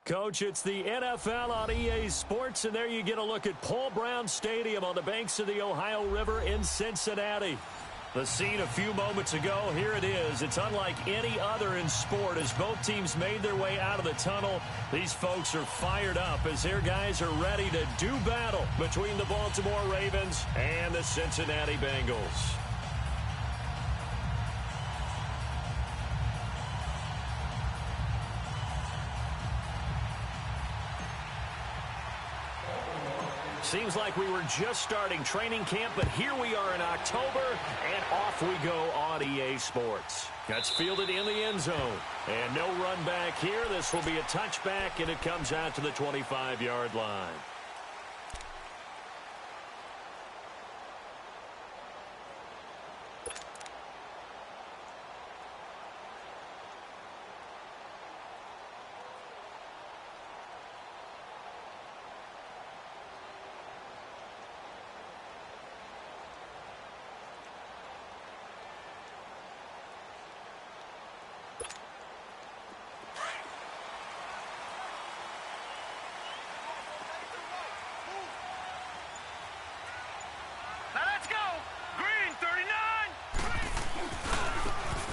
Coach, it's the NFL on EA Sports, and there you get a look at Paul Brown Stadium on the banks of the Ohio River in Cincinnati. The scene a few moments ago, here it is. It's unlike any other in sport as both teams made their way out of the tunnel. These folks are fired up as their guys are ready to do battle between the Baltimore Ravens and the Cincinnati Bengals. Seems like we were just starting training camp, but here we are in October, and off we go on EA Sports. That's fielded in the end zone. And no run back here. This will be a touchback, and it comes out to the 25-yard line.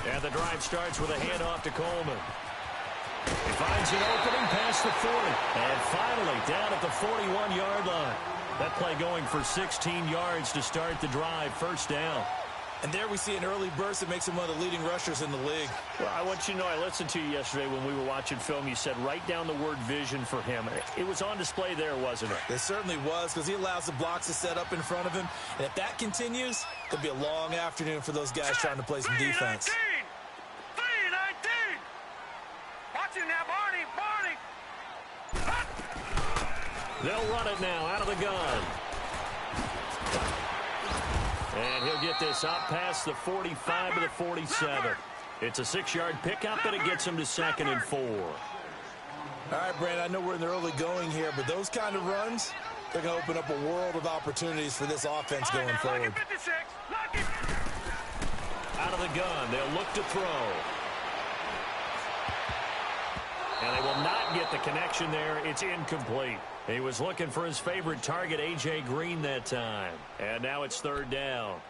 And the drive starts with a handoff to Coleman. He finds an opening past the 40. And finally, down at the 41-yard line. That play going for 16 yards to start the drive, first down. And there we see an early burst that makes him one of the leading rushers in the league. Well, I want you to know, I listened to you yesterday when we were watching film. You said write down the word vision for him. It was on display there, wasn't it? It certainly was, because he allows the blocks to set up in front of him. And if that continues, it'll be a long afternoon for those guys trying to play some defense. 3-19! Watch him now, Barney! They'll run it now out of the gun. And he'll get this up past the 45 to the 47. It's a 6-yard pickup, and it gets him to 2nd and 4. All right, Brandon, I know we're in the early going here, but those kind of runs, they're going to open up a world of opportunities for this offense going forward. Out of the gun, they'll look to throw. And they will not get the connection there. It's incomplete. He was looking for his favorite target, A.J. Green, that time. And now it's 3rd down.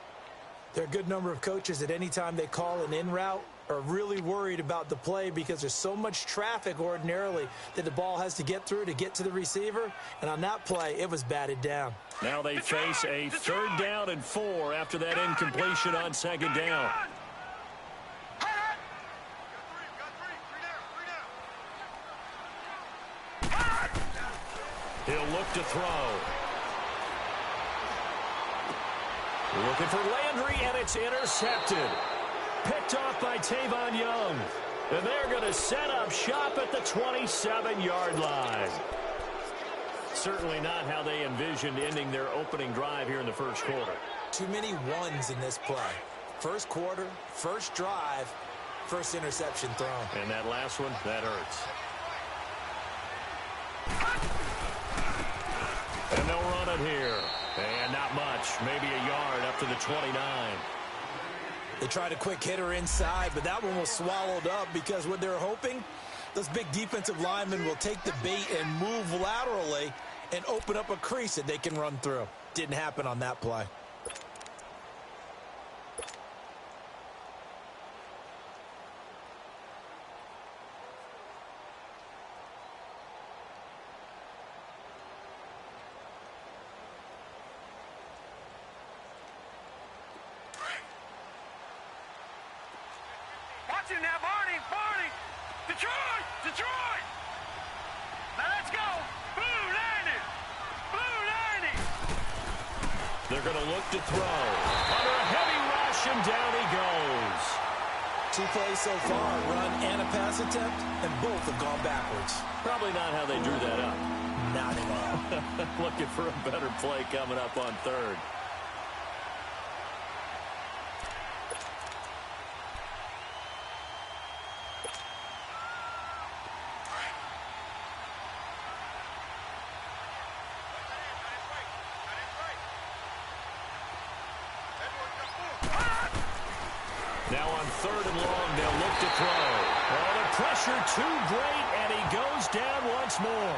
There are a good number of coaches at any time they call an in route are really worried about the play because there's so much traffic ordinarily that the ball has to get through to get to the receiver. And on that play, it was batted down. Now they face a 3rd down and 4 after that incompletion on 2nd down. He'll look to throw. Looking for Landry, and it's intercepted. Picked off by Tavon Young. And they're going to set up shop at the 27-yard line. Certainly not how they envisioned ending their opening drive here in the first quarter. Too many ones in this play. First quarter, first drive, first interception thrown. And that last one, that hurts. And they'll run it here. And not much. Maybe a yard up to the 29. They tried a quick hitter inside, but that one was swallowed up because what they're hoping, those big defensive linemen will take the bait and move laterally and open up a crease that they can run through. Didn't happen on that play. Now, Barney! Detroit! Now let's go! Blue 90! They're going to look to throw. Under a heavy rush, and down he goes. 2 plays so far, run and a pass attempt, and both have gone backwards. Probably not how they drew that up. Not at all. Looking for a better play coming up on 3rd. Now on 3rd and long, they'll look to throw. Oh, the pressure too great, and he goes down once more.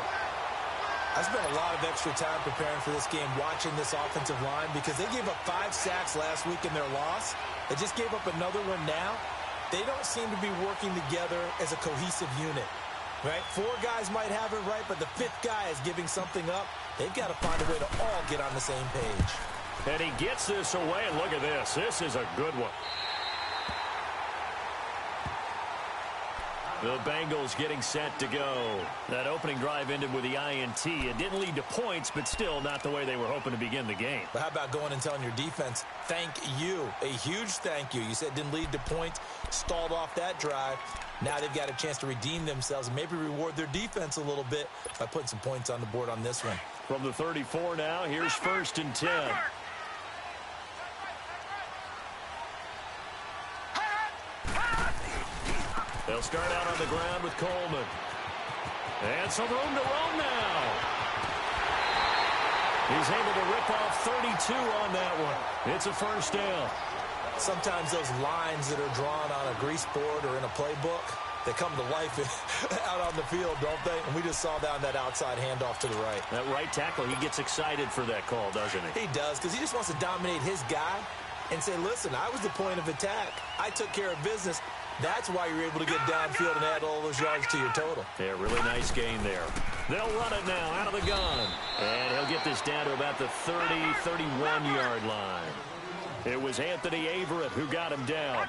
I spent a lot of extra time preparing for this game, watching this offensive line, because they gave up 5 sacks last week in their loss. They just gave up another one now. They don't seem to be working together as a cohesive unit, right? 4 guys might have it right, but the 5th guy is giving something up. They've got to find a way to all get on the same page. And he gets this away, and look at this. This is a good one. The Bengals getting set to go. That opening drive ended with the INT. It didn't lead to points, but still not the way they were hoping to begin the game. But how about going and telling your defense, thank you, a huge thank you. You said it didn't lead to points, stalled off that drive. Now they've got a chance to redeem themselves and maybe reward their defense a little bit by putting some points on the board on this one. From the 34 now, here's 1st and 10. They'll start out on the ground with Coleman. And some room to roam now. He's able to rip off 32 on that one. It's a 1st down. Sometimes those lines that are drawn on a grease board or in a playbook, they come to life out on the field, don't they? And we just saw down that outside handoff to the right. That right tackle, he gets excited for that call, doesn't he? He does, because he just wants to dominate his guy and say, listen, I was the point of attack. I took care of business. That's why you're able to get downfield and add all those yards to your total. Yeah, really nice gain there. They'll run it now out of the gun. And he'll get this down to about the 30, 31-yard line. It was Anthony Averett who got him down.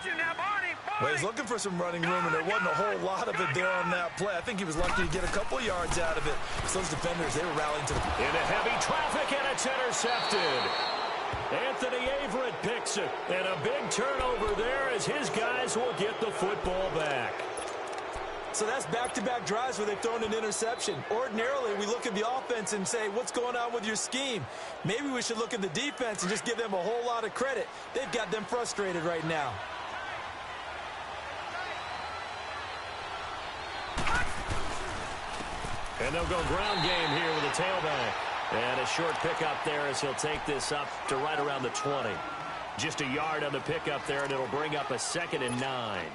Well, he's looking for some running room, and there wasn't a whole lot of it there on that play. I think he was lucky to get a couple yards out of it. So those defenders, they were rallying to the... Into heavy traffic, and it's intercepted. Anthony Averett picks it, and a big turnover there as his guys will get the football back. So that's back-to-back drives where they've thrown an interception. Ordinarily, we look at the offense and say, what's going on with your scheme? Maybe we should look at the defense and just give them a whole lot of credit. They've got them frustrated right now. And they'll go ground game here with a tailback. And a short pickup there as he'll take this up to right around the 20. Just a yard on the pickup there, and it'll bring up a 2nd and 9.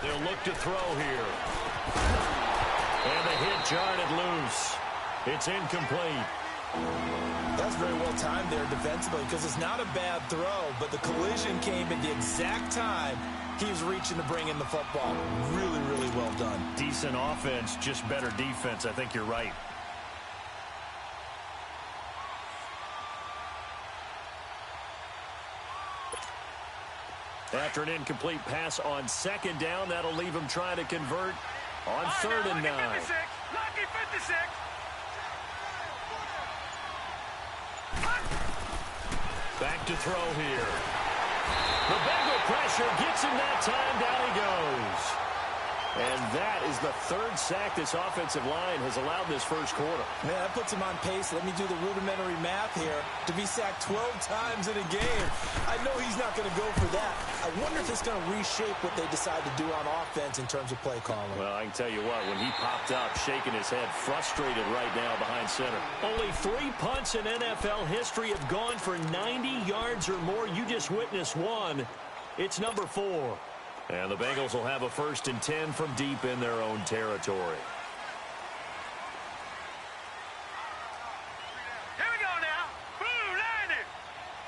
They'll look to throw here. And the hit jarred loose. It's incomplete. That's very well timed there defensively, because it's not a bad throw, but the collision came at the exact time he was reaching to bring in the football. Really, really well done. Decent offense, just better defense. I think you're right. After an incomplete pass on 2nd down, that'll leave him trying to convert on 3rd and 9. Lucky 56. Back to throw here. The Bengal pressure gets him that time. Down he goes. And that is the 3rd sack this offensive line has allowed this first quarter. Man, that puts him on pace. Let me do the rudimentary math here. To be sacked 12 times in a game. I know he's not going to go for that. I wonder if it's going to reshape what they decide to do on offense in terms of play calling. Well, I can tell you what, when he popped up, shaking his head, frustrated right now behind center. Only 3 punts in NFL history have gone for 90 yards or more. You just witnessed one. It's number 4. And the Bengals will have a 1st and 10 from deep in their own territory. Here we go now. Blue 90.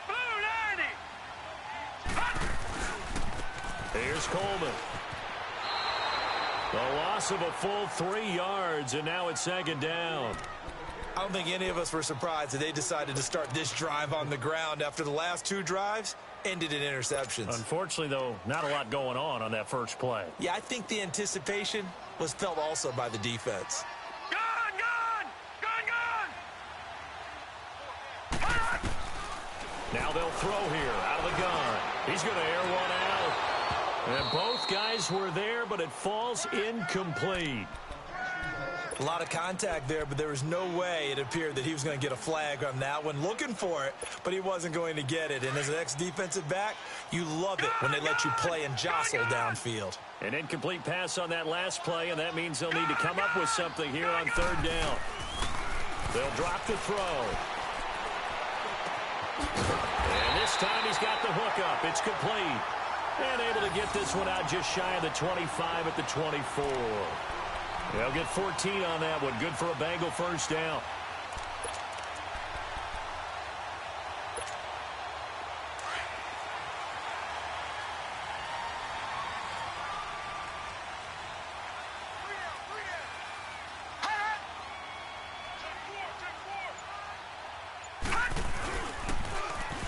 Blue 90. Here's Coleman. The loss of a full 3 yards, and now it's 2nd down. I don't think any of us were surprised that they decided to start this drive on the ground after the last 2 drives ended in interceptions. Unfortunately, though, not a lot going on that first play. Yeah, I think the anticipation was felt also by the defense. Gun! Now they'll throw here out of the gun. He's going to air one out. And both guys were there, but it falls incomplete. A lot of contact there, but there was no way it appeared that he was going to get a flag on that one. Looking for it, but he wasn't going to get it. And as an ex-defensive back, you love it when they let you play and jostle downfield. An incomplete pass on that last play, and that means they'll need to come up with something here on third down. They'll drop the throw. And this time he's got the hook up. It's complete. And able to get this one out just shy of the 25 at the 24. They'll get 14 on that one. Good for a Bengal first down.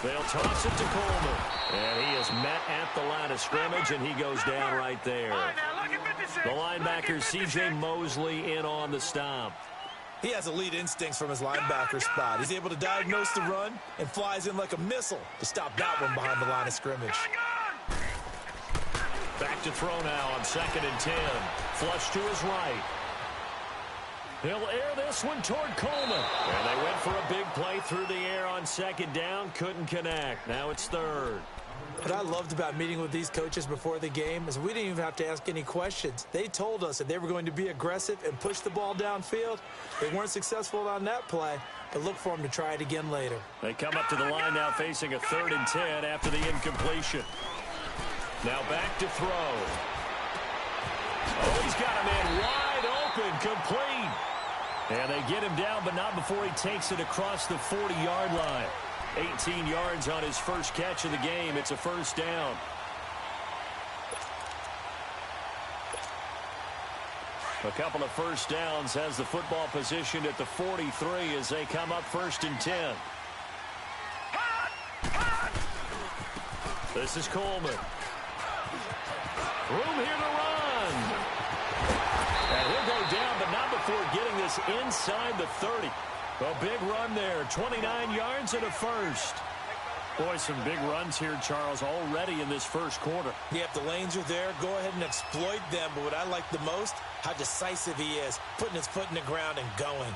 They'll toss it to Coleman. And he is met at the line of scrimmage, and he goes down right there. The linebacker, C.J. Mosley, in on the stop. He has elite instincts from his linebacker spot. He's able to diagnose the run and flies in like a missile to stop that one behind the line of scrimmage. Back to throw now on 2nd and 10. Flush to his right. He'll air this one toward Coleman. And they went for a big play through the air on 2nd down. Couldn't connect. Now it's 3rd. What I loved about meeting with these coaches before the game is we didn't even have to ask any questions. They told us that they were going to be aggressive and push the ball downfield. They weren't successful on that play, but look for them to try it again later. They come up to the line now facing a 3rd and 10 after the incompletion. Now back to throw. Oh, he's got a man wide open, complete. And they get him down, but not before he takes it across the 40-yard line. 18 yards on his first catch of the game. It's a first down. A couple of first downs has the football positioned at the 43 as they come up 1st and 10. This is Coleman. Room here to run. And he'll go down, but not before getting this inside the 30. A big run there, 29 yards and a first. Boy, some big runs here, Charles, already in this first quarter. Yeah, if the lanes are there, go ahead and exploit them. But what I like the most, how decisive he is, putting his foot in the ground and going.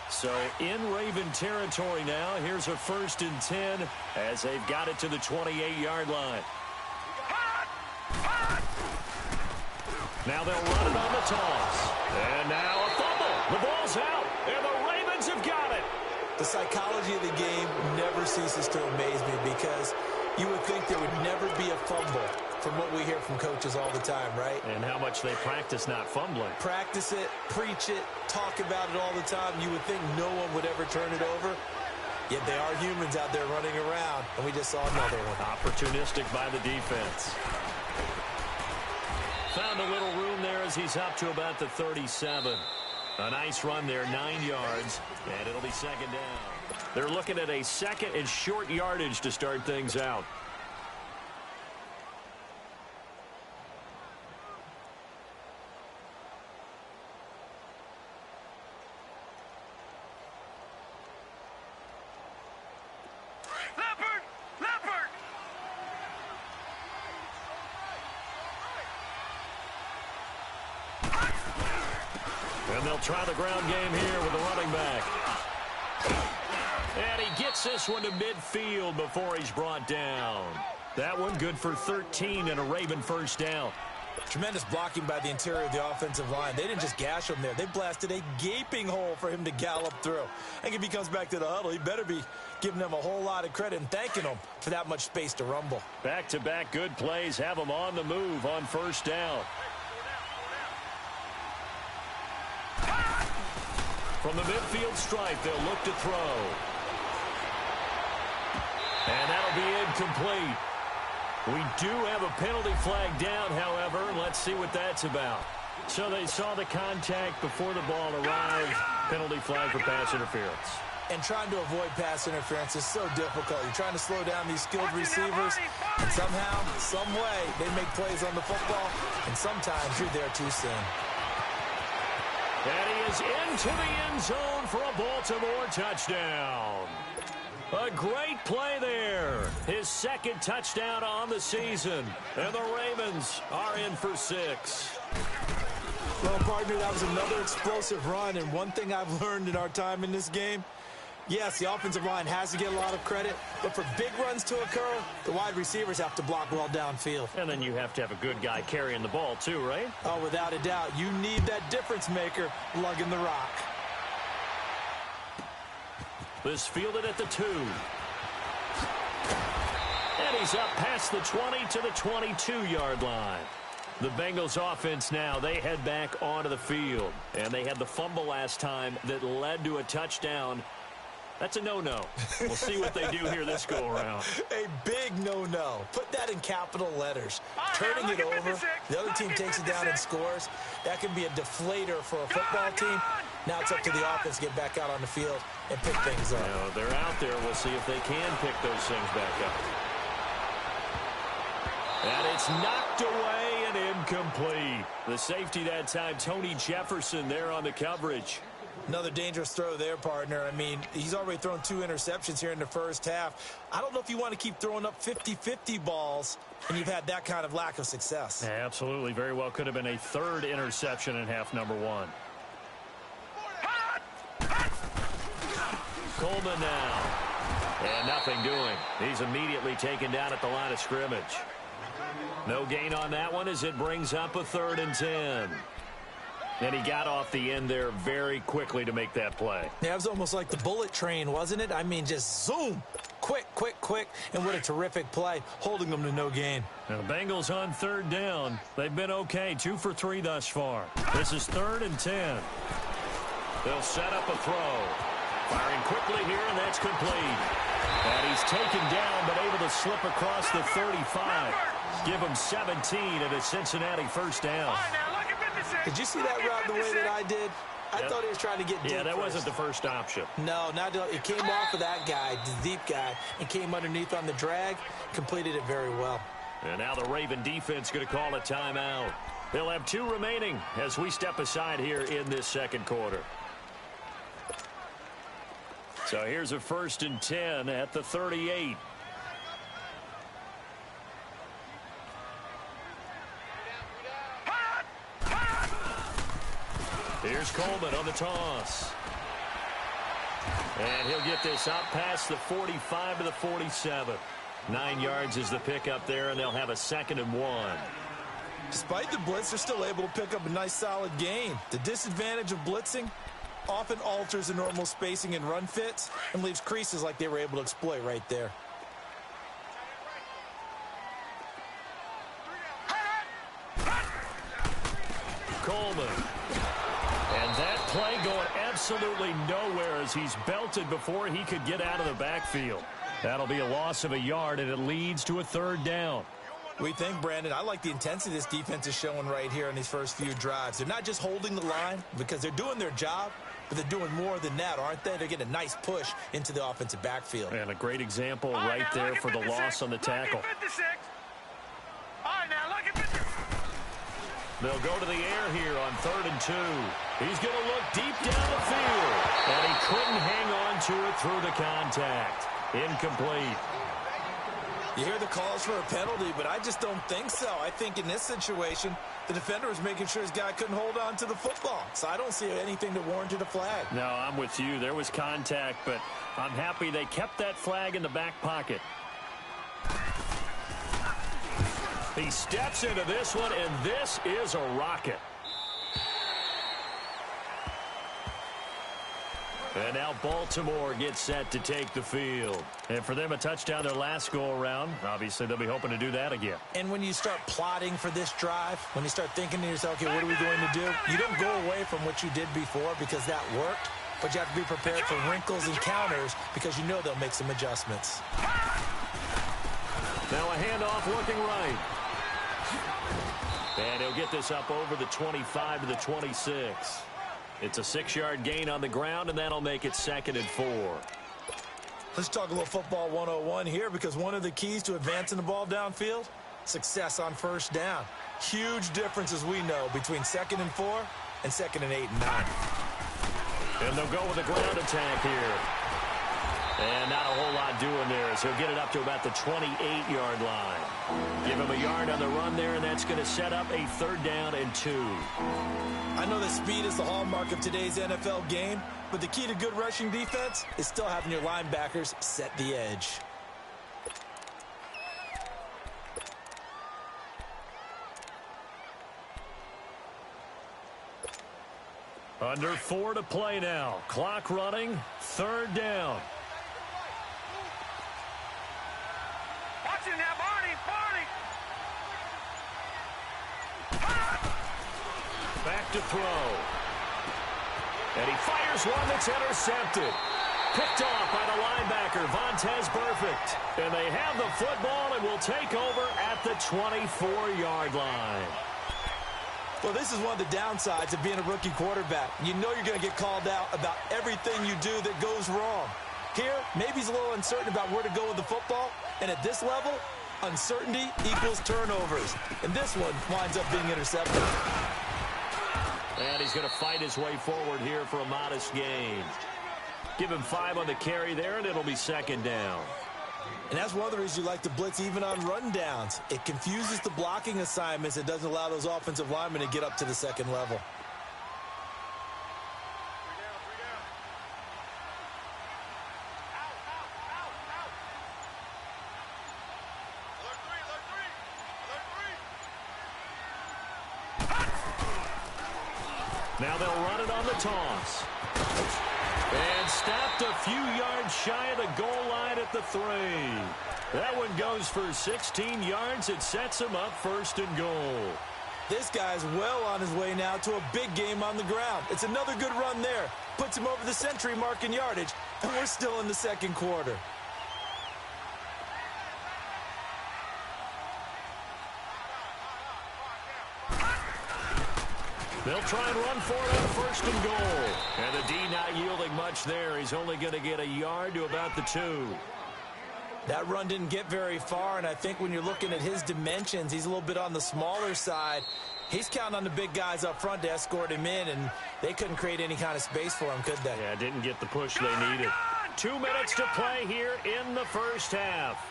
So in Raven territory now, here's a 1st and 10 as they've got it to the 28-yard line. Now they'll run it on the toss. And now a fumble. The ball's out, and the Ravens have got it. The psychology of the game never ceases to amaze me because you would think there would never be a fumble from what we hear from coaches all the time, right? And how much they practice not fumbling. Practice it, preach it, talk about it all the time. You would think no one would ever turn it over. Yet they are humans out there running around, and we just saw another one. Opportunistic by the defense. Found a little room there as he's up to about the 37. A nice run there, 9 yards, and it'll be 2nd down. They're looking at a 2nd and short yardage to start things out. And they'll try the ground game here with the running back. And he gets this one to midfield before he's brought down. That one good for 13 and a Raven first down. Tremendous blocking by the interior of the offensive line. They didn't just gash him there. They blasted a gaping hole for him to gallop through. I think if he comes back to the huddle, he better be giving them a whole lot of credit and thanking them for that much space to rumble. Back-to-back good plays have them on the move on first down. From the midfield stripe, they'll look to throw. And that'll be incomplete. We do have a penalty flag down, however. Let's see what that's about. So they saw the contact before the ball arrived. Penalty flag for pass interference. And trying to avoid pass interference is so difficult. You're trying to slow down these skilled receivers. And somehow, some way, they make plays on the football. And sometimes you're there too soon. And he is into the end zone for a Baltimore touchdown. A great play there. His second touchdown on the season. And the Ravens are in for 6. Well, partner, that was another explosive run. And one thing I've learned in our time in this game, yes, the offensive line has to get a lot of credit, but for big runs to occur, the wide receivers have to block well downfield. And then you have to have a good guy carrying the ball too, right? Oh, without a doubt. You need that difference maker lugging the rock. This fielded at the 2. And he's up past the 20 to the 22-yard line. The Bengals offense now, they head back onto the field. And they had the fumble last time that led to a touchdown. That's a no-no. We'll see what they do here this go-around. A big no-no. Put that in capital letters. Turning it over, the other team takes it down and scores. That can be a deflator for a football team. Now it's up to the offense to get back out on the field and pick things up. You know, they're out there. We'll see if they can pick those things back up. And it's knocked away and incomplete. The safety that time, Tony Jefferson there on the coverage. Another dangerous throw there, partner. I mean, he's already thrown 2 interceptions here in the first half. I don't know if you want to keep throwing up 50-50 balls, and you've had that kind of lack of success. Yeah, absolutely. Very well could have been a 3rd interception in half number 1. Coleman now. And nothing doing. He's immediately taken down at the line of scrimmage. No gain on that one as it brings up a 3rd and 10. And he got off the end there very quickly to make that play. Yeah, it was almost like the bullet train, wasn't it? I mean, just zoom. Quick, quick, quick. And what a terrific play, holding them to no gain. Now the Bengals on 3rd down. They've been okay, 2 for 3 thus far. This is 3rd and 10. They'll set up a throw. Firing quickly here, and that's complete. And he's taken down, but able to slip across the 35. Give him 17 at a Cincinnati first down. Did you see that route the way that I did? I thought he was trying to get deep. Yeah, that first. wasn't the first option. No, it came off of that guy, the deep guy, and came underneath on the drag, completed it very well. And now the Raven defense going to call a timeout. They'll have 2 remaining as we step aside here in this second quarter. So here's a 1st and 10 at the 38. Here's Coleman on the toss. And he'll get this up past the 45 to the 47. 9 yards is the pickup there, and they'll have a 2nd and 1. Despite the blitz, they're still able to pick up a nice solid gain. The disadvantage of blitzing often alters the normal spacing and run fits and leaves creases like they were able to exploit right there. Coleman. And that play going absolutely nowhere as he's belted before he could get out of the backfield. That'll be a loss of a yard, and it leads to a 3rd down. We think, Brandon, I like the intensity this defense is showing right here in these first few drives. They're not just holding the line because they're doing their job, but they're doing more than that, aren't they? They're getting a nice push into the offensive backfield. And a great example right there for the loss on the tackle. They'll go to the air here on 3rd and 2. He's going to look deep down the field. And he couldn't hang on to it through the contact. Incomplete. You hear the calls for a penalty, but I just don't think so. I think in this situation, the defender was making sure his guy couldn't hold on to the football. So I don't see anything that warranted a flag. No, I'm with you. There was contact, but I'm happy they kept that flag in the back pocket. He steps into this one, and this is a rocket. And now Baltimore gets set to take the field. And for them, a touchdown their last go-around. Obviously, they'll be hoping to do that again. And when you start plotting for this drive, when you start thinking to yourself, okay, what are we going to do? You don't go away from what you did before because that worked, but you have to be prepared for wrinkles and counters because you know they'll make some adjustments. Now a handoff looking right. And he'll get this up over the 25 to the 26. It's a 6-yard gain on the ground, and that'll make it 2nd and 4. Let's talk a little football 101 here because one of the keys to advancing the ball downfield, success on first down. Huge difference, as we know, between 2nd and 4 and 2nd and 8 and 9. And they'll go with a ground attack here. And not a whole lot doing there as he'll get it up to about the 28-yard line. Give him a yard on the run there, and that's going to set up a 3rd down and 2. I know that speed is the hallmark of today's NFL game, but the key to good rushing defense is still having your linebackers set the edge. Under 4 to play now. Clock running. 3rd down. Watch it now, Barney. Back to throw. And he fires one that's intercepted. Picked off by the linebacker, Vontaze Burfict. And they have the football and will take over at the 24-yard line. Well, this is one of the downsides of being a rookie quarterback. You know you're going to get called out about everything you do that goes wrong. Here, maybe he's a little uncertain about where to go with the football. And at this level, uncertainty equals turnovers. And this one winds up being intercepted. And he's going to fight his way forward here for a modest gain. Give him 5 on the carry there, and it'll be 2nd down. And that's one of the reasons you like to blitz even on run downs. It confuses the blocking assignments. It doesn't allow those offensive linemen to get up to the 2nd level. Now they'll run it on the toss. And stopped a few yards shy of the goal line at the 3. That one goes for 16 yards. It sets him up 1st and goal. This guy's well on his way now to a big game on the ground. It's another good run there. Puts him over the century mark in yardage. And we're still in the 2nd quarter. They'll try and run for it on 1st and goal. And the D not yielding much there. He's only going to get a yard to about the 2. That run didn't get very far, and I think when you're looking at his dimensions, he's a little bit on the smaller side. He's counting on the big guys up front to escort him in, and they couldn't create any kind of space for him, could they? Yeah, didn't get the push they needed. 2 minutes to play here in the 1st half.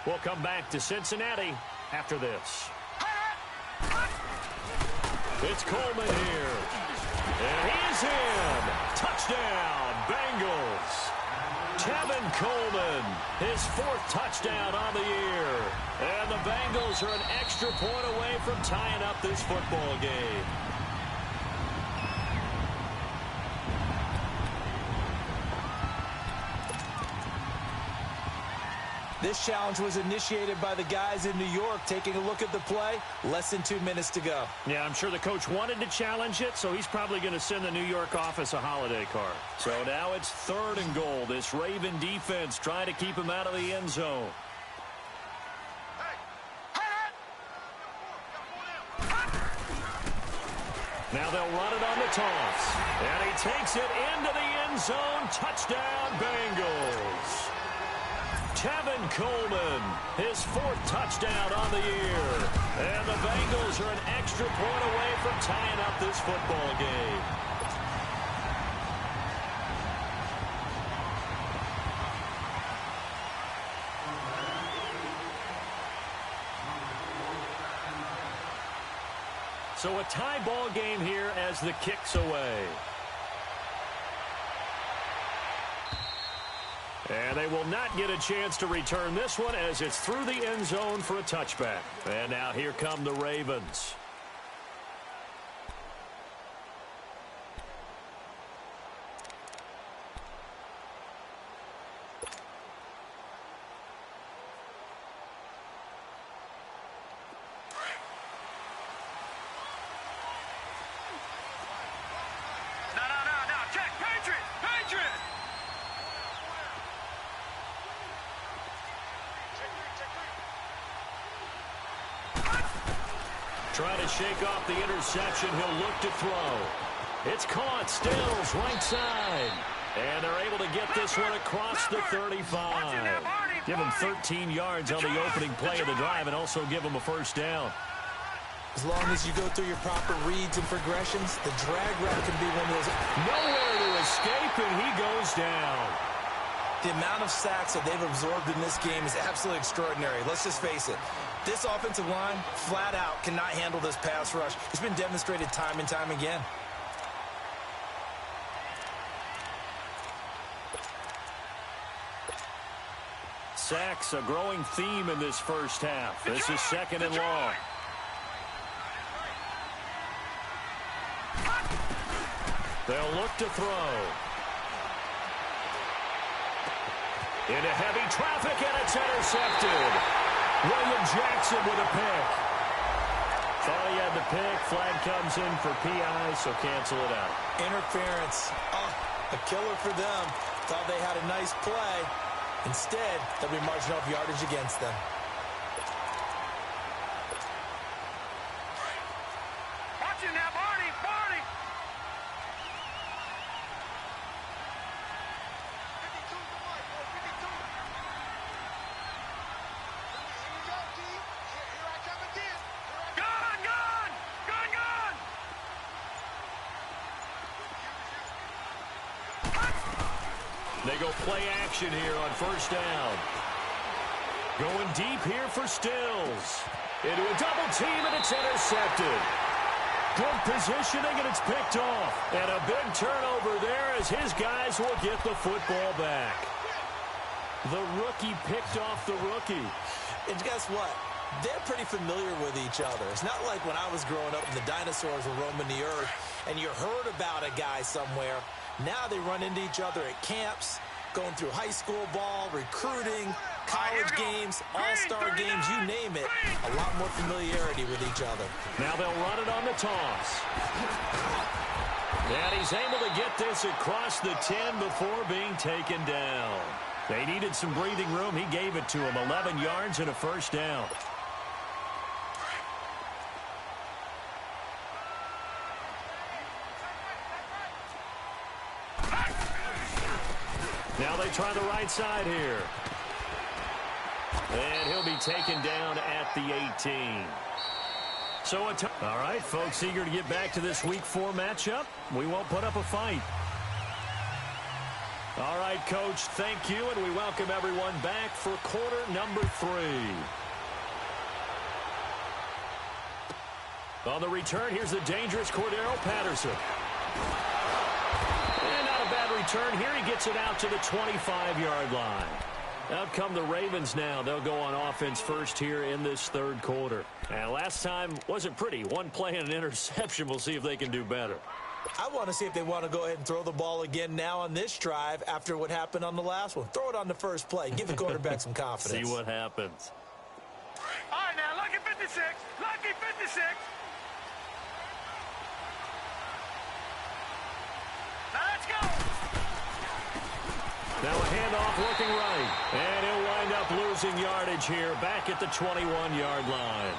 We'll come back to Cincinnati after this. It's Coleman here. And he's in. Touchdown, Bengals. Tevin Coleman, his 4th touchdown on the year. And the Bengals are an extra point away from tying up this football game. This challenge was initiated by the guys in New York. Taking a look at the play, less than 2 minutes to go. Yeah, I'm sure the coach wanted to challenge it, so he's probably going to send the New York office a holiday card. So now it's 3rd and goal. This Raven defense trying to keep him out of the end zone. Now they'll run it on the toss. And he takes it into the end zone. Touchdown, Bengals. Tevin Coleman, his 4th touchdown on the year. And the Bengals are an extra point away from tying up this football game. So a tie ball game here as the kick's away. And they will not get a chance to return this one as it's through the end zone for a touchback. And now here come the Ravens. No. Check. Patriot. Try to shake off the interception. He'll look to throw. It's caught. Stills right side. And they're able to get this one across the 35. Give him 13 yards on the opening play of the drive and also give him a 1st down. As long as you go through your proper reads and progressions, the drag route can be one of those. Nowhere to escape, and he goes down. The amount of sacks that they've absorbed in this game is absolutely extraordinary. Let's just face it. This offensive line, flat out, cannot handle this pass rush. It's been demonstrated time and time again. Sacks, a growing theme in this first half. This is second and long. They'll look to throw. Into heavy traffic, and it's intercepted. William Jackson with a pick. Thought he had the pick. Flag comes in for PI, so cancel it out. Interference. Oh, a killer for them. Thought they had a nice play. Instead, they'll be marching off yardage against them. Watching now, Barney. Barney. 52 for Mike. 52. Here we go, D. Here I come again. Gun, gun. Gun, gun. They go play action here on first down. Going deep here for Stills. Into a double team, and it's intercepted. Good positioning, and it's picked off. And a big turnover there as his guys will get the football back. The rookie picked off the rookie. And guess what? They're pretty familiar with each other. It's not like when I was growing up and the dinosaurs were roaming the earth and you heard about a guy somewhere. Now they run into each other at camps, going through high school ball, recruiting, college games, all-star games, you name it. A lot more familiarity with each other. Now they'll run it on the toss. And he's able to get this across the 10 before being taken down. They needed some breathing room. He gave it to him. 11 yards and a first down. Now they try the right side here. And he'll be taken down at the 18. So all right, folks, eager to get back to this Week 4 matchup. We won't put up a fight. All right, Coach, thank you, and we welcome everyone back for quarter number 3. On the return, here's the dangerous Cordero Patterson. And not a bad return here. He gets it out to the 25-yard line. Out come the Ravens now. They'll go on offense first here in this third quarter. And last time wasn't pretty. One play and an interception. We'll see if they can do better. I want to see if they want to go ahead and throw the ball again now on this drive after what happened on the last one. Throw it on the first play. Give the quarterback some confidence. See what happens. All right, now, lucky 56. Lucky 56. Now let's go. Now a handoff looking right. And he'll wind up losing yardage here back at the 21-yard line.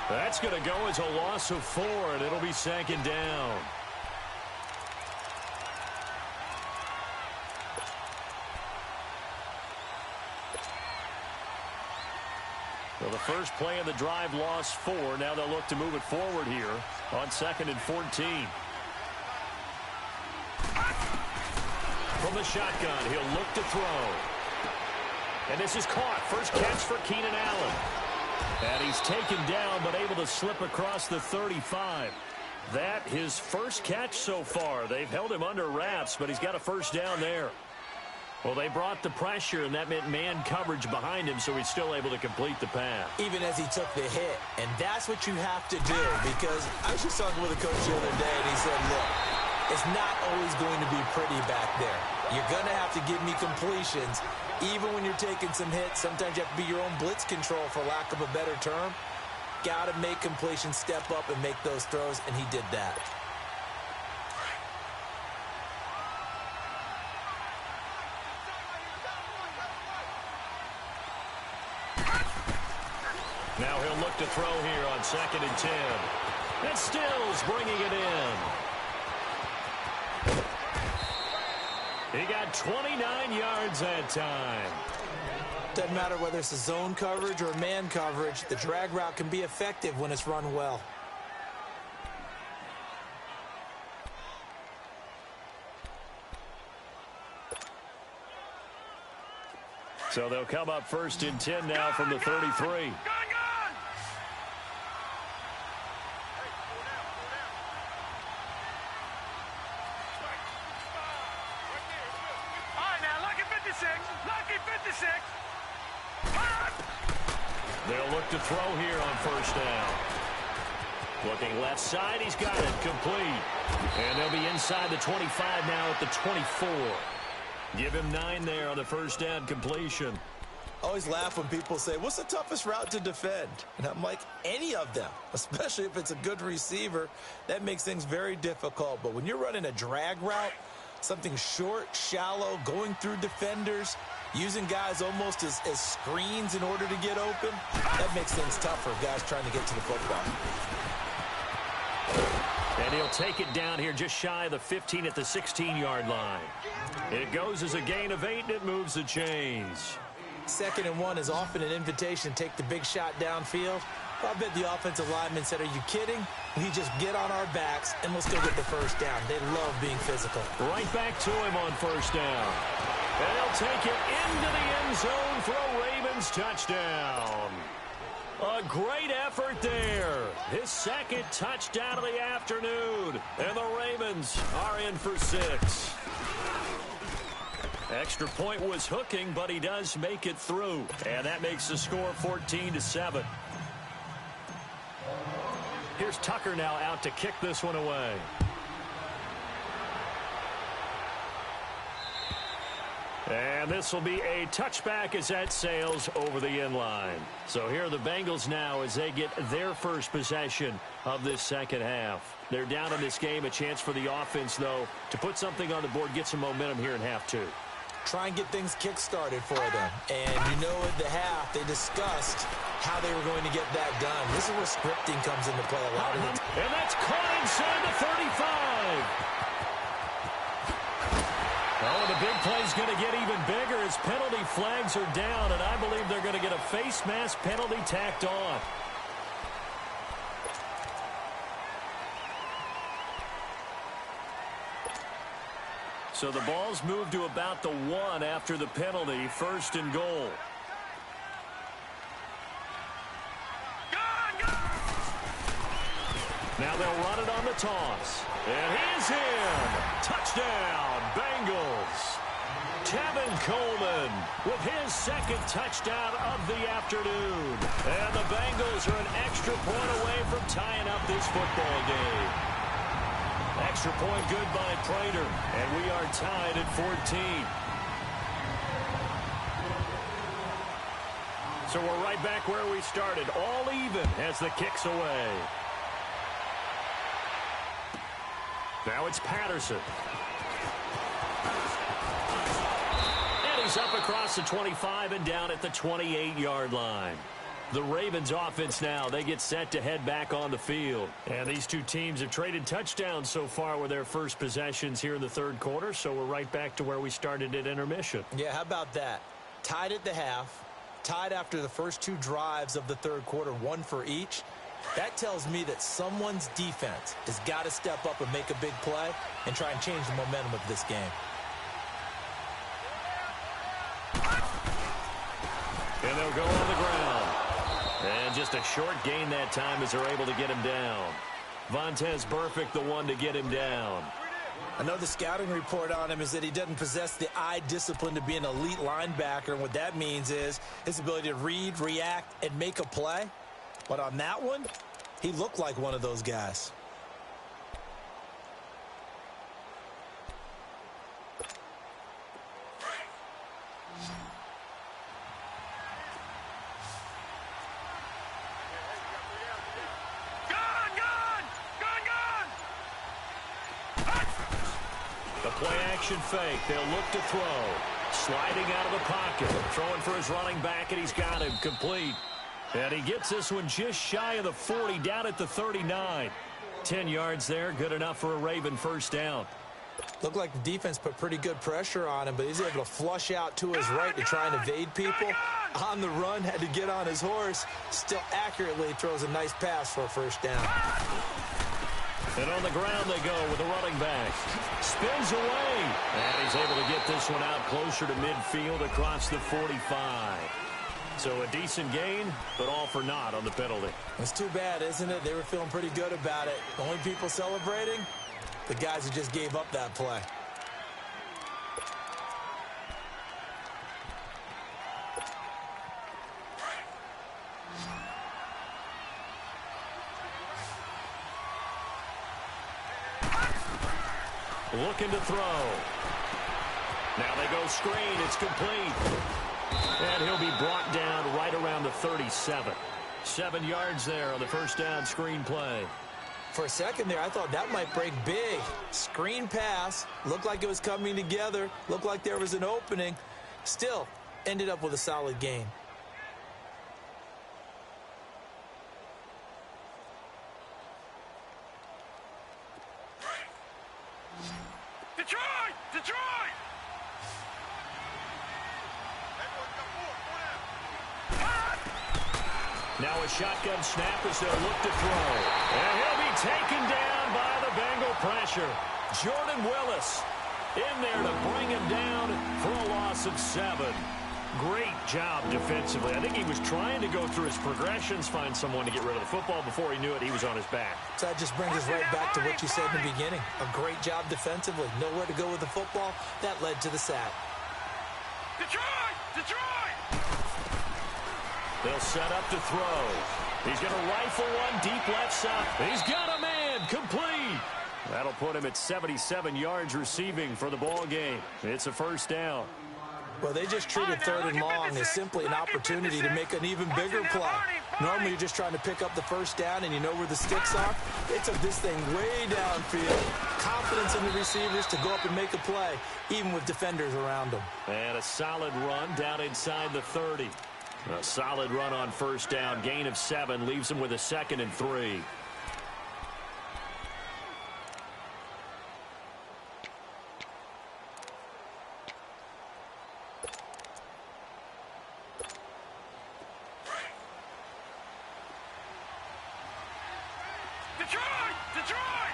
That's going to go as a loss of 4, and it'll be second down. Well, the first play of the drive lost 4. Now they'll look to move it forward here on 2nd and 14. From the shotgun, he'll look to throw. And this is caught. First catch for Keenan Allen. And he's taken down but able to slip across the 35. That his first catch so far. They've held him under wraps, but he's got a first down there. Well, they brought the pressure, and that meant man coverage behind him, so he's still able to complete the pass. Even as he took the hit. And that's what you have to do, because I was just talking with a coach the other day, and he said, look, it's not always going to be pretty back there. You're going to have to give me completions. Even when you're taking some hits, sometimes you have to be your own blitz control, for lack of a better term. Got to make completions, step up, and make those throws, and he did that. Now he'll look to throw here on 2nd and 10. And Stills bringing it in. He got 29 yards that time. Doesn't matter whether it's a zone coverage or man coverage, the drag route can be effective when it's run well. So they'll come up 1st and 10 now from the 33. They'll look to throw here on 1st down. Looking left side, he's got it complete. And they'll be inside the 25 now at the 24. Give him 9 there on the 1st down completion. I always laugh when people say, what's the toughest route to defend? And I'm like, any of them, especially if it's a good receiver. That makes things very difficult. But when you're running a drag route, something short, shallow, going through defenders, using guys almost as screens in order to get open, that makes things tougher, guys trying to get to the football. And he'll take it down here just shy of the 15 at the 16-yard line. It goes as a gain of 8, and it moves the chains. 2nd and 1 is often an invitation to take the big shot downfield. I bet the offensive lineman said, are you kidding? We just get on our backs, and let's go get the 1st down. They love being physical. Right back to him on 1st down. And he'll take it into the end zone for a Ravens touchdown. A great effort there. His 2nd touchdown of the afternoon. And the Ravens are in for 6. Extra point was hooking, but he does make it through. And that makes the score 14-7. Here's Tucker now out to kick this one away. And this will be a touchback as that sails over the end line. So here are the Bengals now as they get their first possession of this 2nd half. They're down in this game. A chance for the offense, though, to put something on the board, get some momentum here in half 2. Try and get things kick-started for them. And you know at the half, they discussed how they were going to get that done. This is where scripting comes into play a lot of the time. And that's caught inside the 35. Oh, the big play's going to get even bigger as penalty flags are down, and I believe they're going to get a face mask penalty tacked on. So the ball's moved to about the 1 after the penalty, 1st and goal. Now they'll run it on the toss. And he's in. Touchdown, Bengals. Tevin Coleman with his 2nd touchdown of the afternoon. And the Bengals are an extra point away from tying up this football game. Extra point good by Prater. And we are tied at 14. So we're right back where we started. All even as the kick's away. Now it's Patterson. And he's up across the 25 and down at the 28-yard line. The Ravens offense now, they get set to head back on the field. And these two teams have traded touchdowns so far with their first possessions here in the 3rd quarter, so we're right back to where we started at intermission. Yeah, how about that? Tied at the half, tied after the first 2 drives of the 3rd quarter, 1 for each. That tells me that someone's defense has got to step up and make a big play and try and change the momentum of this game. And they'll go on the ground. And just a short gain that time as they're able to get him down. Vontaze Burfict, the one to get him down. I know the scouting report on him is that he doesn't possess the eye discipline to be an elite linebacker. And what that means is his ability to read, react, and make a play. But on that one, he looked like one of those guys. The play-action fake. They'll look to throw. Sliding out of the pocket. Throwing for his running back, and he's got him complete. And he gets this one just shy of the 40, down at the 39. 10 yards there, good enough for a Raven 1st down. Looked like the defense put pretty good pressure on him, but he's able to flush out to his right to try and evade people. On the run, had to get on his horse. Still accurately throws a nice pass for a 1st down. And on the ground they go with the running back. Spins away. And he's able to get this one out closer to midfield across the 45. So a decent gain, but all for naught on the penalty. It's too bad, isn't it? They were feeling pretty good about it. The only people celebrating, the guys who just gave up that play. Looking to throw. Now they go screen. It's complete. And he'll be brought down right around the 37. 7 yards there on the first down screen play. For a second there, I thought that might break big. Screen pass. Looked like it was coming together. Looked like there was an opening. Still, ended up with a solid gain. Detroit! Now a shotgun snap as they'll look to throw. And he'll be taken down by the Bengal pressure. Jordan Willis in there to bring him down for a loss of 7. Great job defensively. I think he was trying to go through his progressions, find someone to get rid of the football. Before he knew it, he was on his back. So that just brings us right back to what you said in the beginning. A great job defensively. Nowhere to go with the football. That led to the sack. Detroit! They'll set up to throw. He's going to rifle one deep left side. He's got a man complete. That'll put him at 77 yards receiving for the ball game. It's a first down. Well, they just treated 3rd and long as simply an opportunity to make an even bigger play. Normally, you're just trying to pick up the first down and you know where the sticks are. They took this thing way downfield. Confidence in the receivers to go up and make a play, even with defenders around them. And a solid run down inside the 30. A solid run on first down. Gain of 7 leaves him with a 2nd and 3. Detroit!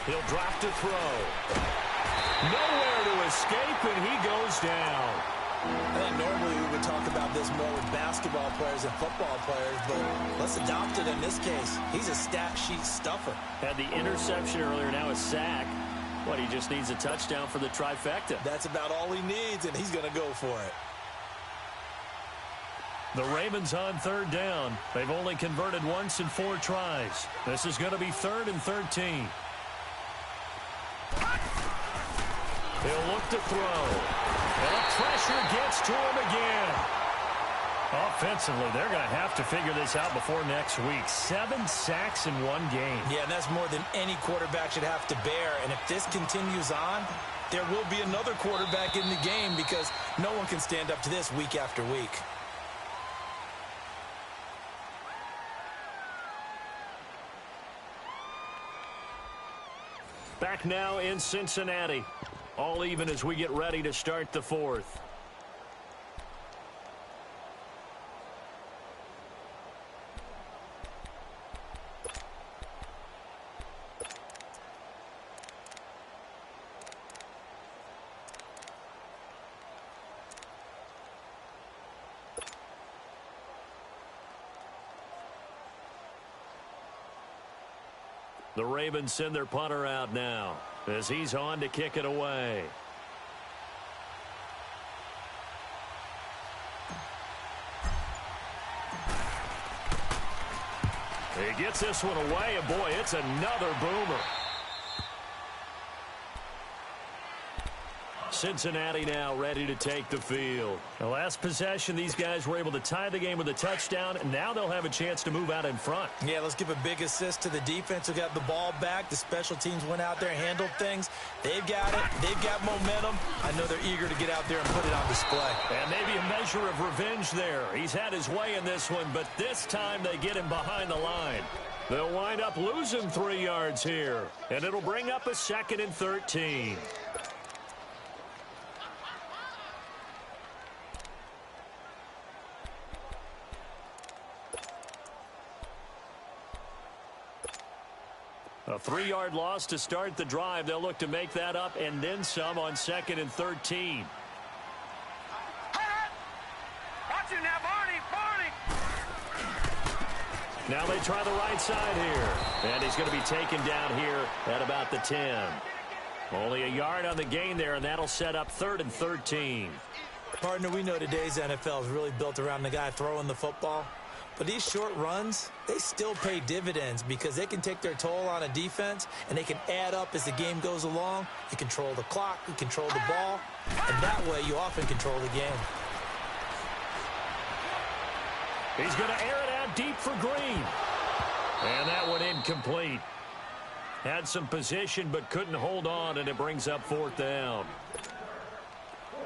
He'll drop to throw. Nowhere to escape, and he goes down. I think normally we would talk about this more with basketball players and football players, but let's adopt it in this case. He's a stat sheet stuffer. Had the interception earlier, now a sack. What, he just needs a touchdown for the trifecta. That's about all he needs, and he's going to go for it. The Ravens on 3rd down. They've only converted once in 4 tries. This is going to be 3rd and 13. He'll look to throw. And the pressure gets to him again. Offensively, they're going to have to figure this out before next week. 7 sacks in 1 game. Yeah, and that's more than any quarterback should have to bear. And if this continues on, there will be another quarterback in the game because no one can stand up to this week after week. Back now in Cincinnati. All even as we get ready to start the 4th. The Ravens send their punter out now as he's on to kick it away. He gets this one away, and boy, it's another boomer. Cincinnati now ready to take the field. The last possession, these guys were able to tie the game with a touchdown, and now they'll have a chance to move out in front. Yeah, let's give a big assist to the defense who got the ball back. The special teams went out there and handled things. They've got it. They've got momentum. I know they're eager to get out there and put it on display. And maybe a measure of revenge there. He's had his way in this one, but this time they get him behind the line. They'll wind up losing 3 yards here, and it'll bring up a 2nd and 13. A 3-yard loss to start the drive. They'll look to make that up and then some on 2nd and 13. Watch him now, Barney. Now they try the right side here. And he's going to be taken down here at about the 10. Only a yard on the gain there, and that'll set up 3rd and 13. Partner, we know today's NFL is really built around the guy throwing the football. But these short runs, they still pay dividends because they can take their toll on a defense, and they can add up as the game goes along. You control the clock, you control the ball, and that way you often control the game. He's going to air it out deep for Green. And that one incomplete. Had some position but couldn't hold on, and it brings up 4th down.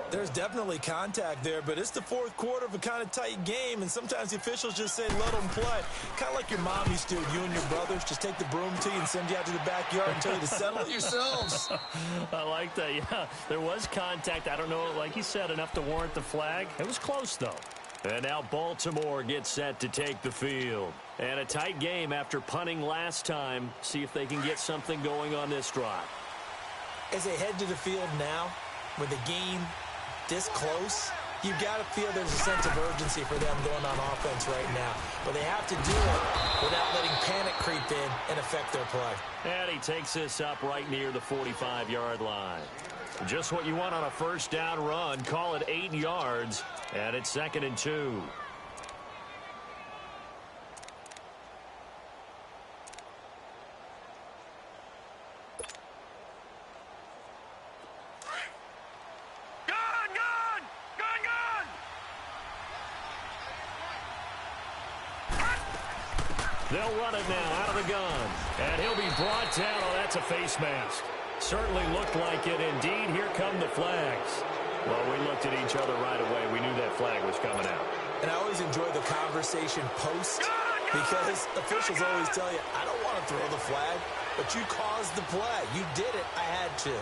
There's definitely contact there, but it's the 4th quarter of a kind of tight game, and sometimes the officials just say, let them play. Kind of like your mom used to, you and your brothers, just take the broom to you and send you out to the backyard and tell you to settle it yourselves. I like that, yeah. There was contact. I don't know, like you said, enough to warrant the flag. It was close, though. And now Baltimore gets set to take the field. And a tight game after punting last time. See if they can get something going on this drive. As they head to the field now, with the game this close, you've got to feel there's a sense of urgency for them going on offense right now. But they have to do it without letting panic creep in and affect their play. And he takes this up right near the 45-yard line. Just what you want on a 1st down run. Call it 8 yards, and it's 2nd and 2. They'll run it now out of the gun. And he'll be brought down. Oh, that's a face mask. Certainly looked like it. Indeed, here come the flags. Well, we looked at each other right away. We knew that flag was coming out. And I always enjoy the conversation post because officials always tell you, I don't want to throw the flag, but you caused the play. You did it. I had to.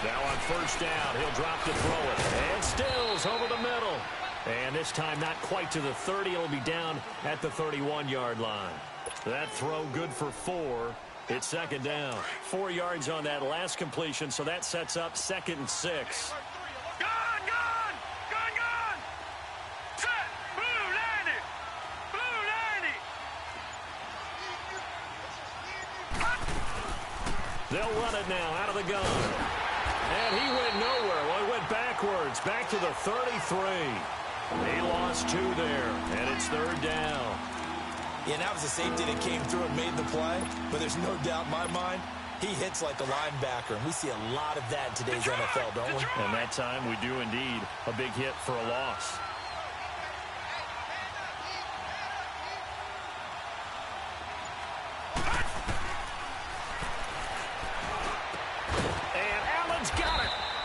Now on 1st down, he'll drop to throw it. And Stills over the middle. And this time not quite to the 30. It'll be down at the 31-yard line. That throw good for 4. It's 2nd down. 4 yards on that last completion, so that sets up 2nd and 6. They'll run it now out of the gun. And he went nowhere. Well, he went backwards, back to the 33. He lost 2 there, and it's 3rd down. Yeah, that was a safety that came through and made the play, but there's no doubt in my mind, he hits like a linebacker, and we see a lot of that in today's NFL, don't we? And that time we do indeed. A big hit for a loss.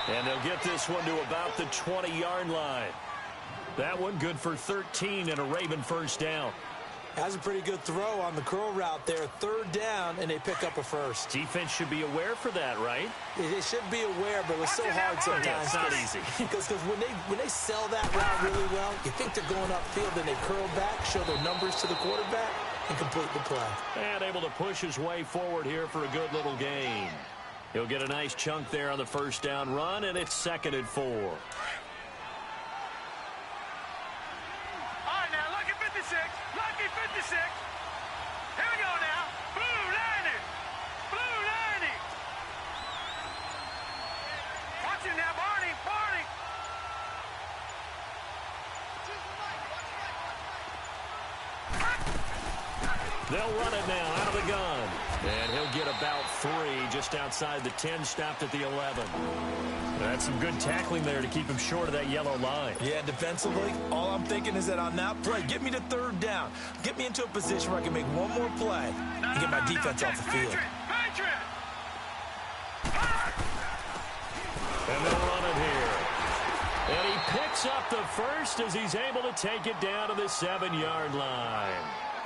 And they'll get this one to about the 20-yard line. That one good for 13 and a Raven 1st down. That's a pretty good throw on the curl route there. 3rd down, and they pick up a 1st. Defense should be aware for that, right? They should be aware, but it's so hard sometimes. Yeah, it's not easy. Because when they sell that route really well, you think they're going upfield, then they curl back, show their numbers to the quarterback, and complete the play. And able to push his way forward here for a good little gain. He'll get a nice chunk there on the 1st down run, and it's 2nd and 4. All right, now, lucky 56. Lucky 56. Here we go now. Blue 90. Blue 90. Watch him now, Barney. Barney. They'll run it now out of the gun. And he'll get about 3 just outside the 10, stopped at the 11. That's some good tackling there to keep him short of that yellow line. Yeah, defensively, all I'm thinking is that on that play, get me to 3rd down. Get me into a position where I can make one more play and get my defense off the field. And they'll run it here. And he picks up the 1st as he's able to take it down to the 7-yard line.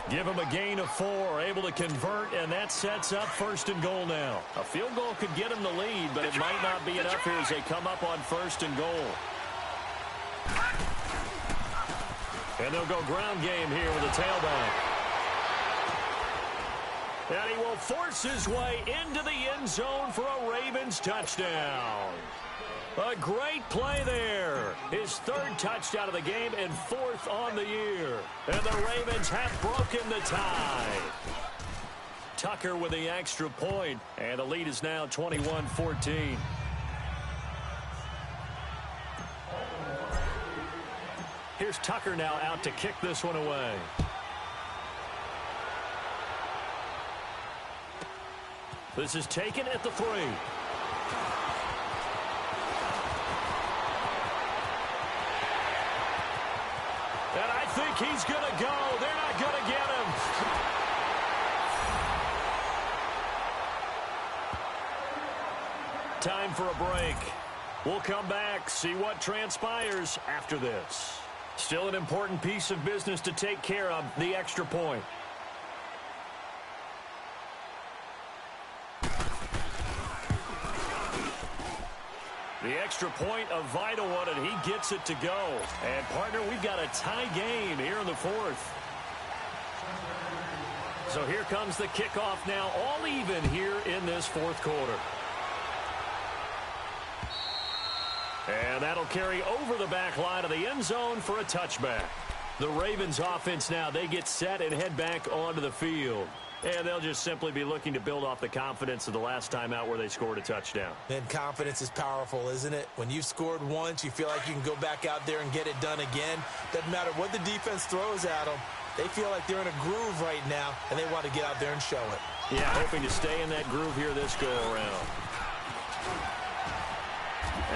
Give him a gain of 4, able to convert, and that sets up 1st and goal now. A field goal could get him the lead, but it might not be enough here as they come up on 1st and goal. And they'll go ground game here with a tailback. And he will force his way into the end zone for a Ravens touchdown. A great play there. His 3rd touchdown of the game and 4th on the year. And the Ravens have broken the tie. Tucker with the extra point, and the lead is now 21-14. Here's Tucker now out to kick this one away. This is taken at the 3. And I think he's going to go. They're not going to get him. Time for a break. We'll come back, see what transpires after this. Still an important piece of business to take care of, the extra point. The extra point, a vital one, and he gets it to go. And, partner, we've got a tie game here in the 4th. So here comes the kickoff now, all even here in this 4th quarter. And that'll carry over the back line of the end zone for a touchback. The Ravens offense now, they get set and head back onto the field. And they'll just simply be looking to build off the confidence of the last time out where they scored a touchdown. And confidence is powerful, isn't it? When you've scored once, you feel like you can go back out there and get it done again. Doesn't matter what the defense throws at them. They feel like they're in a groove right now, and they want to get out there and show it. Yeah, hoping to stay in that groove here this go-around.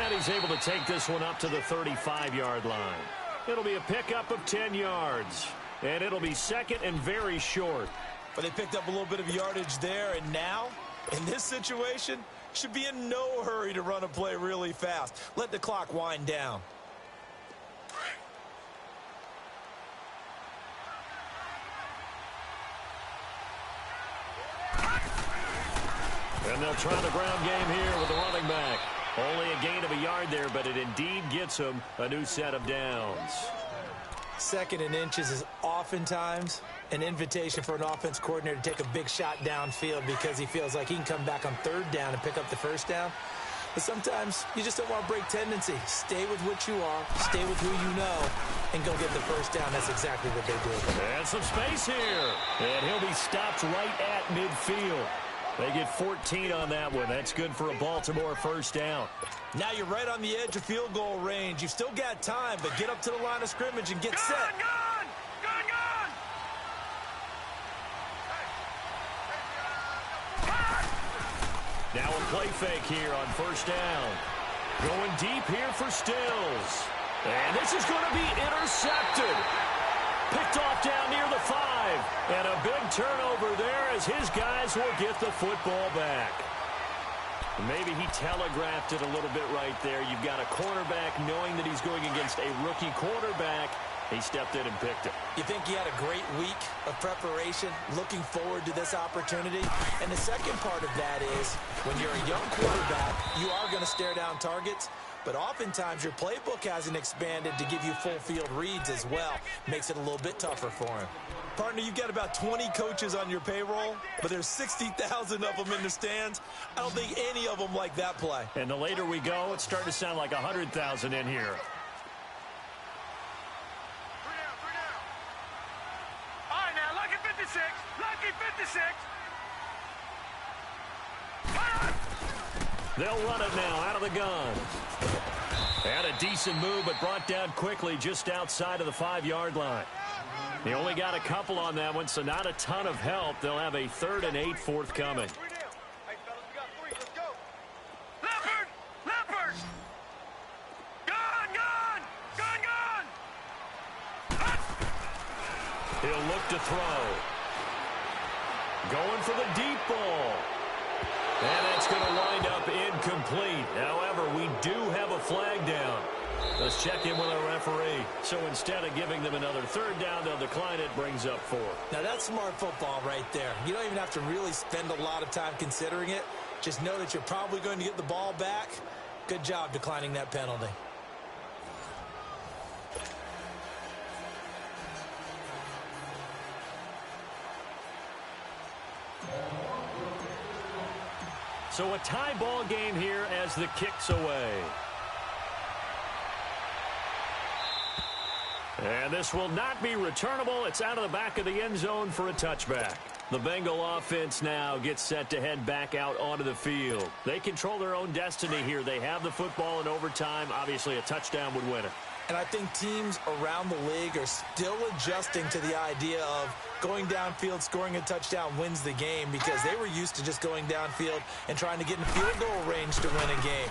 And he's able to take this one up to the 35-yard line. It'll be a pickup of 10 yards. And it'll be 2nd and very short. But they picked up a little bit of yardage there, and now, in this situation, should be in no hurry to run a play really fast. Let the clock wind down. And they'll try the ground game here with the running back. Only a gain of a yard there, but it indeed gets him a new set of downs. 2nd and inches is oftentimes an invitation for an offense coordinator to take a big shot downfield because he feels like he can come back on 3rd down and pick up the 1st down. But sometimes you just don't want to break tendency. Stay with what you are, stay with who you know, and go get the 1st down. That's exactly what they do. And some space here. And he'll be stopped right at midfield. They get 14 on that one. That's good for a Baltimore 1st down. Now you're right on the edge of field goal range. You've still got time, but get up to the line of scrimmage and get set. Gone! Now a play fake here on 1st down. Going deep here for Stills. And this is going to be intercepted. Picked off down near the 5. And a big turnover there as his guys will get the football back. Maybe he telegraphed it a little bit right there. You've got a cornerback knowing that he's going against a rookie quarterback. He stepped in and picked it. You think he had a great week of preparation, looking forward to this opportunity? And the second part of that is, when you're a young quarterback, you are going to stare down targets. But oftentimes your playbook hasn't expanded to give you full field reads as well. Makes it a little bit tougher for him. Partner, you've got about 20 coaches on your payroll, but there's 60,000 of them in the stands. I don't think any of them like that play. And the later we go, it's starting to sound like 100,000 in here. 3 down. All right, now, lucky 56. Lucky 56. They'll run it now out of the gun. And a decent move, but brought down quickly just outside of the 5-yard line. He only got a couple on that one, so not a ton of help. They'll have a 3rd and 8 forthcoming. Hey, fellas, we got 3. Let's go. Leopard! Gone! He'll look to throw. Going for the deep ball. And that's going to wind up incomplete. However, we do have a flag down. Let's check in with our referee. So instead of giving them another third down, they'll decline it, brings up 4. Now that's smart football right there. You don't even have to really spend a lot of time considering it. Just know that you're probably going to get the ball back. Good job declining that penalty. So a tie ball game here as the kick's away. And this will not be returnable. It's out of the back of the end zone for a touchback. The Bengal offense now gets set to head back out onto the field. They control their own destiny here. They have the football in overtime. Obviously, a touchdown would win it. And I think teams around the league are still adjusting to the idea of going downfield, scoring a touchdown wins the game, because they were used to just going downfield and trying to get in field goal range to win a game.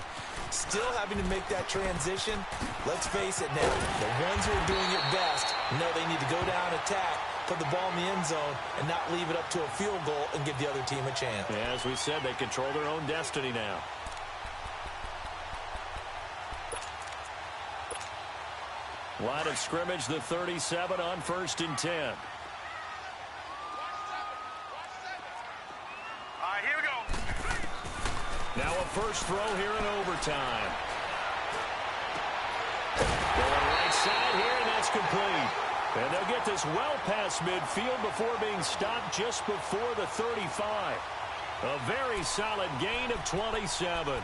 Still having to make that transition. Let's face it now, the ones who are doing it best know they need to go down, attack, put the ball in the end zone, and not leave it up to a field goal and give the other team a chance. Yeah, as we said, they control their own destiny now. Line of scrimmage, the 37 on 1st and 10. All right, here we go. Now a first throw here in overtime. Going right side here, and that's complete. And they'll get this well past midfield before being stopped just before the 35. A very solid gain of 27.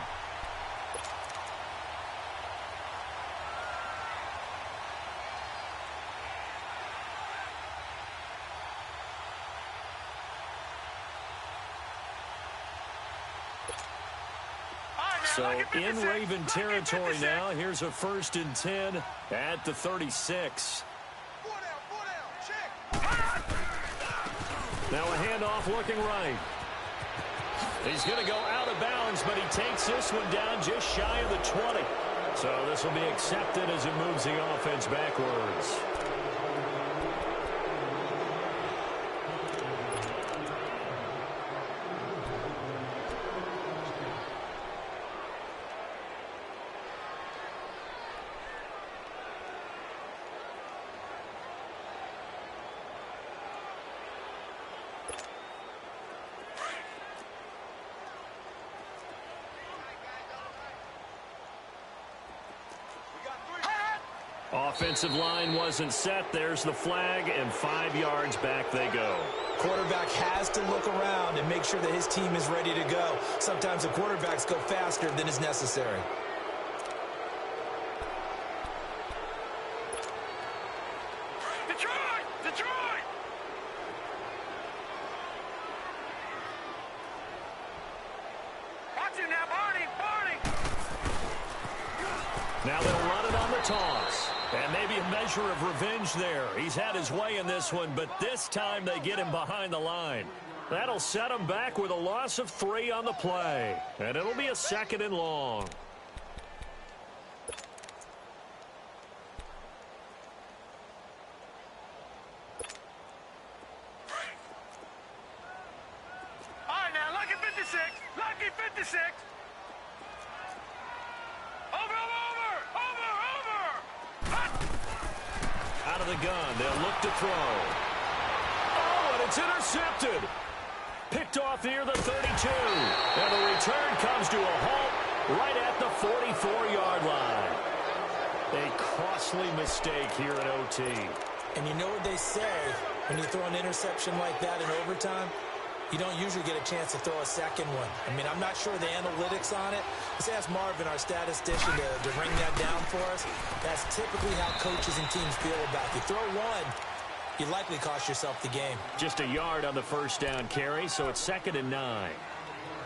So in Raven territory now. Here's a 1st and 10 at the 36. Now a handoff looking right. He's going to go out of bounds, but he takes this one down just shy of the 20. So this will be accepted as it moves the offense backwards. Offensive line wasn't set. There's the flag, and 5 yards back they go. Quarterback has to look around and make sure that his team is ready to go. Sometimes the quarterbacks go faster than is necessary. Detroit! Detroit! Watch him now, Barney! Barney! Now they'll run it on the toss. And maybe a measure of revenge there. He's had his way in this one, but this time they get him behind the line. That'll set him back with a loss of 3 on the play. And it'll be a 2nd and long. All right, now, lucky 56. Lucky 56. Out of the gun, they'll look to throw. Oh, and it's intercepted. Picked off near the 32. And the return comes to a halt right at the 44-yard line. A costly mistake here in OT. And you know what they say, when you throw an interception like that in overtime, you don't usually get a chance to throw a second one. I mean, I'm not sure the analytics on it. Let's ask Marvin, our statistician, to bring that down for us. That's typically how coaches and teams feel about it. You throw one, you likely cost yourself the game. Just a yard on the first down carry, so it's 2nd and 9.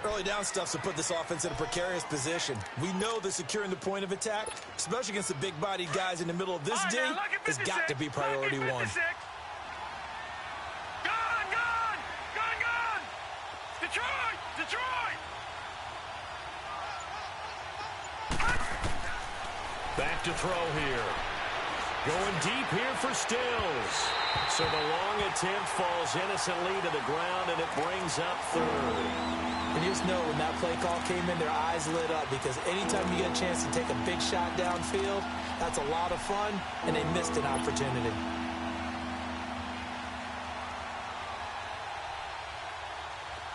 Early down stuff's to put this offense in a precarious position. We know that securing the point of attack, especially against the big-bodied guys in the middle of this D, has got to be priority one. Detroit! Detroit! Back to throw here. Going deep here for Stills. So the long attempt falls innocently to the ground, and it brings up third. And you just know when that play call came in, their eyes lit up, because anytime you get a chance to take a big shot downfield, that's a lot of fun, and they missed an opportunity.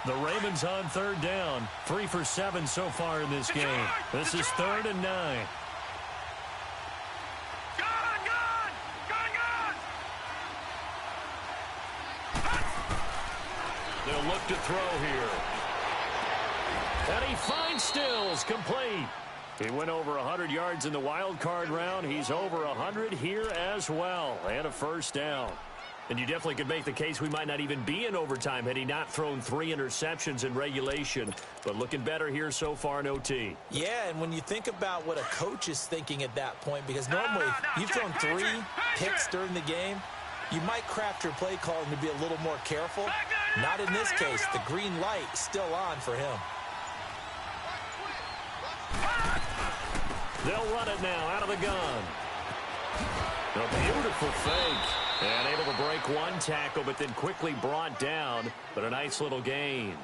The Ravens on third down. 3 for 7 so far in this game. This is 3rd and 9. They'll look to throw here. And he finds Stills, complete. He went over 100 yards in the wild card round. He's over 100 here as well. And a first down. And you definitely could make the case we might not even be in overtime had he not thrown 3 interceptions in regulation. But looking better here so far in OT. Yeah, and when you think about what a coach is thinking at that point, because normally you've thrown 3 picks during the game, you might craft your play calling to be a little more careful. Not in this case. The green light is still on for him. They'll run it now out of the gun. A beautiful fake. And able to break one tackle, but then quickly brought down. But a nice little gain.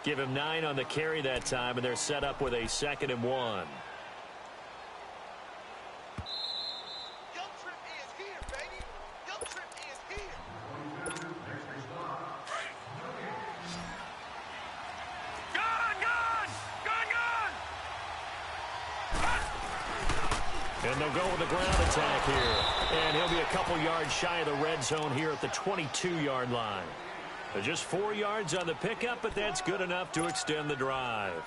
Give him 9 on the carry that time, and they're set up with a 2nd and 1. And they'll go with the ground attack here. And he'll be a couple yards shy of the red zone here at the 22-yard line. Just 4 yards on the pickup, but that's good enough to extend the drive.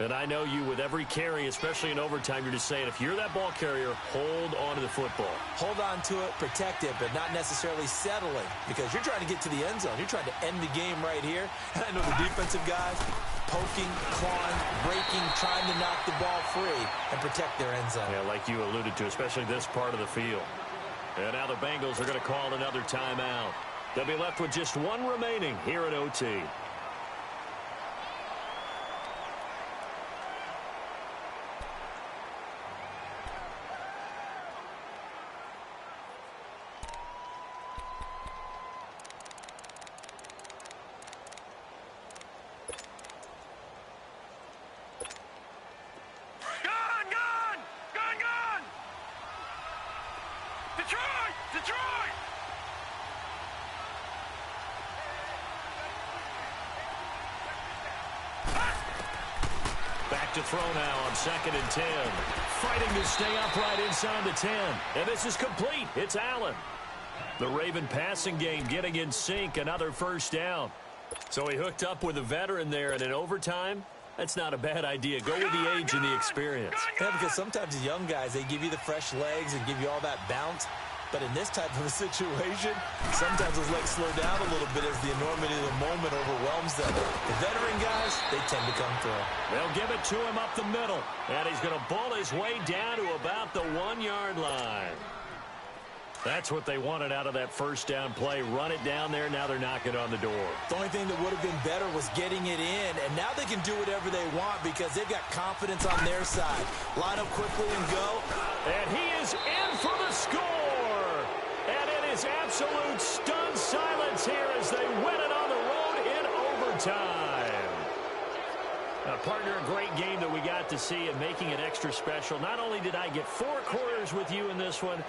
And I know you, with every carry, especially in overtime, you're just saying, if you're that ball carrier, hold on to the football. Hold on to it, protect it, but not necessarily settling, because you're trying to get to the end zone. You're trying to end the game right here. And I know the defensive guys poking, clawing, breaking, trying to knock the ball free and protect their end zone. Yeah, like you alluded to, especially this part of the field. And now the Bengals are going to call another timeout. They'll be left with just 1 remaining here at OT. Back to throw now on 2nd and 10. Fighting to stay upright inside the 10. And this is complete. It's Allen. The Raven passing game getting in sync. Another first down. So he hooked up with a veteran there, and in overtime, that's not a bad idea. Go with the age and the experience. Yeah, because sometimes the young guys, they give you the fresh legs and give you all that bounce. But in this type of a situation, sometimes those legs slow down a little bit as the enormity of the moment overwhelms them. The veteran guys, they tend to come through. They'll give it to him up the middle. And he's going to bull his way down to about the 1-yard line. That's what they wanted out of that first down play. Run it down there. Now they're knocking on the door. The only thing that would have been better was getting it in. And now they can do whatever they want because they've got confidence on their side. Line up quickly and go. And he is in for the score. And it is absolute stunned silence here as they win it on the road in overtime. Now, partner, a great game that we got to see and making it extra special. Not only did I get 4 quarters with you in this one,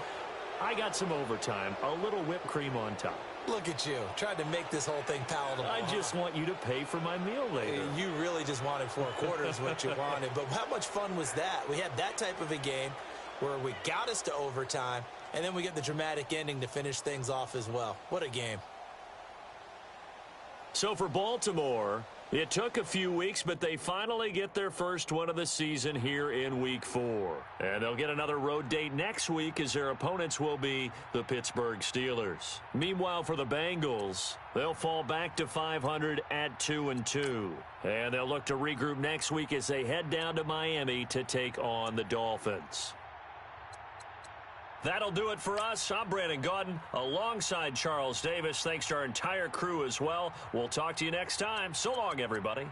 I got some overtime, a little whipped cream on top. Look at you, tried to make this whole thing palatable. I just want you to pay for my meal later. You really just wanted 4 quarters, what you wanted. But how much fun was that? We had that type of a game where we got us to overtime, and then we get the dramatic ending to finish things off as well. What a game. So for Baltimore, it took a few weeks, but they finally get their first one of the season here in Week 4. And they'll get another road date next week as their opponents will be the Pittsburgh Steelers. Meanwhile, for the Bengals, they'll fall back to 500 at 2-2. And they'll look to regroup next week as they head down to Miami to take on the Dolphins. That'll do it for us. I'm Brandon Gaudin alongside Charles Davis. Thanks to our entire crew as well. We'll talk to you next time. So long, everybody.